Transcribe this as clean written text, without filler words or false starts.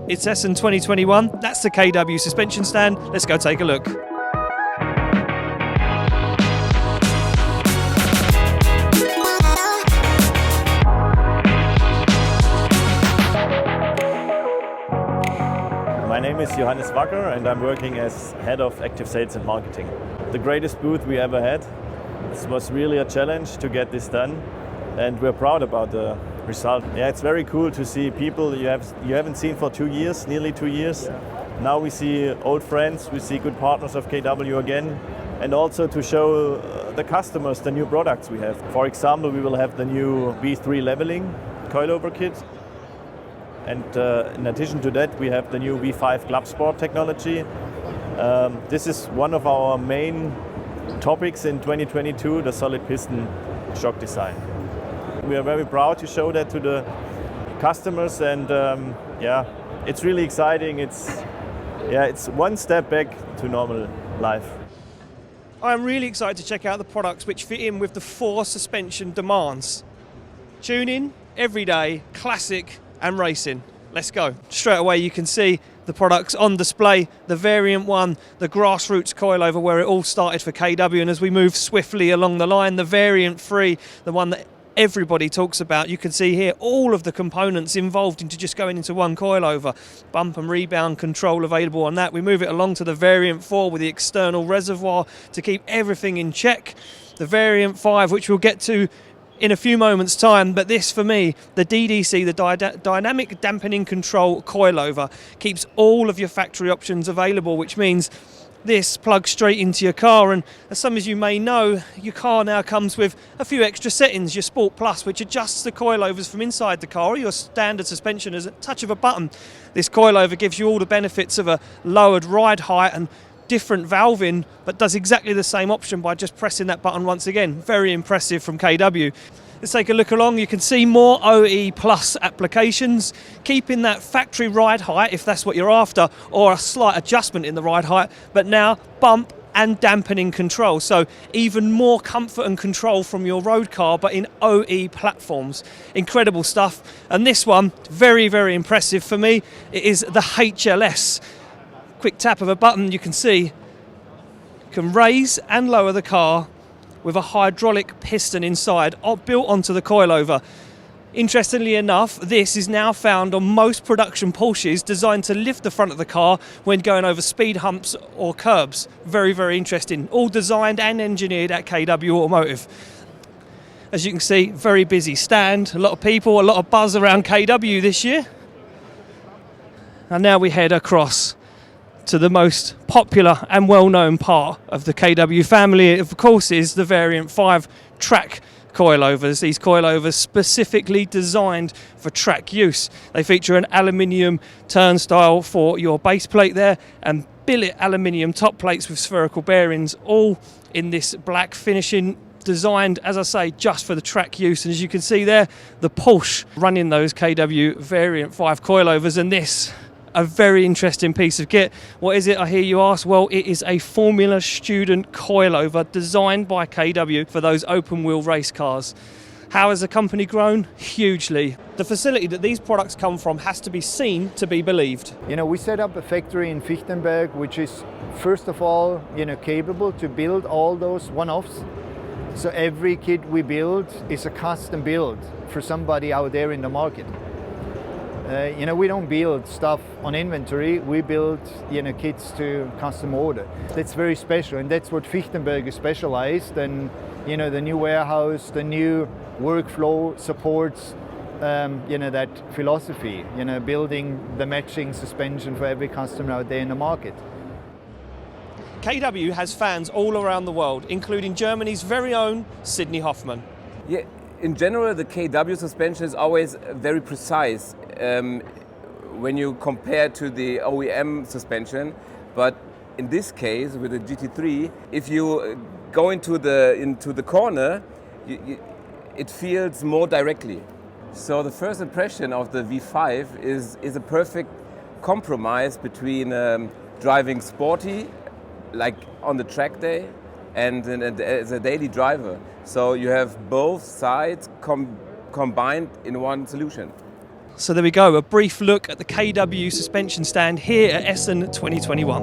It's Essen 2021, that's the KW suspension stand, let's go take a look. My name is Johannes Wacker and I'm working as Head of Active Sales and Marketing. The greatest booth we ever had. This was really a challenge to get this done and we're proud about the result. Yeah, it's very cool to see people you haven't seen for 2 years, nearly 2 years. Yeah. Now we see old friends, we see good partners of KW again, and also to show the customers the new products we have. For example, we will have the new V3 leveling coilover kit. And in addition to that, we have the new V5 Clubsport technology. This is one of our main topics in 2022, the solid piston shock design. We are very proud to show that to the customers, and it's really exciting. It's one step back to normal life. I'm really excited to check out the products which fit in with the 4 suspension demands. Tuning, everyday, classic and racing. Let's go. Straight away you can see the products on display, the variant 1, the grassroots coilover where it all started for KW, and as we move swiftly along the line, the variant 3, the one that everybody talks about. You can see here all of the components involved into just going into one coilover. Bump and rebound control available on that. We move it along to the variant 4 with the external reservoir to keep everything in check. The variant 5, which we'll get to in a few moments time, but this for me, the DDC, the dynamic dampening control coilover, keeps all of your factory options available, which means this plugs straight into your car, and as some of you may know, your car now comes with a few extra settings. Your Sport Plus, which adjusts the coilovers from inside the car, or your standard suspension as a touch of a button. This coilover gives you all the benefits of a lowered ride height and different valving, but does exactly the same option by just pressing that button once again. Very impressive from KW. Let's take a look along. You can see more OE Plus applications, keeping that factory ride height if that's what you're after, or a slight adjustment in the ride height, but now bump and dampening control. So even more comfort and control from your road car, but in OE platforms. Incredible stuff. And this one, very, very impressive for me. It is the HLS. Quick tap of a button, you can see, you can raise and lower the car with a hydraulic piston inside, built onto the coilover. Interestingly enough, this is now found on most production Porsches, designed to lift the front of the car when going over speed humps or curbs. Very, very interesting. All designed and engineered at KW Automotive. As you can see, very busy stand, a lot of people, a lot of buzz around KW this year. And now we head across to the most popular and well-known part of the KW family, of course, is the variant 5 track coilovers. These coilovers specifically designed for track use. They feature an aluminium turnstile for your base plate there and billet aluminium top plates with spherical bearings, all in this black finishing, designed, as I say, just for the track use. And as you can see there, the Porsche running those KW variant 5 coilovers, and this, a very interesting piece of kit. What is it, I hear you ask? Well, it is a Formula Student coilover designed by KW for those open wheel race cars. How has the company grown? Hugely. The facility that these products come from has to be seen to be believed. You know, we set up a factory in Fichtenberg, which is first of all, capable to build all those one-offs. So every kit we build is a custom build for somebody out there in the market. We don't build stuff on inventory, we build kits to custom order. That's very special, and that's what Fichtenberg is specialized, and the new warehouse, the new workflow supports that philosophy, building the matching suspension for every customer out there in the market. KW has fans all around the world, including Germany's very own Sydney Hoffman. Yeah. In general, the KW suspension is always very precise when you compare to the OEM suspension. But in this case, with the GT3, if you go into the corner, it feels more directly. So the first impression of the V5 is a perfect compromise between driving sporty, like on the track day, and as a daily driver. So you have both sides combined in one solution. So there we go, a brief look at the KW suspension stand here at Essen 2021.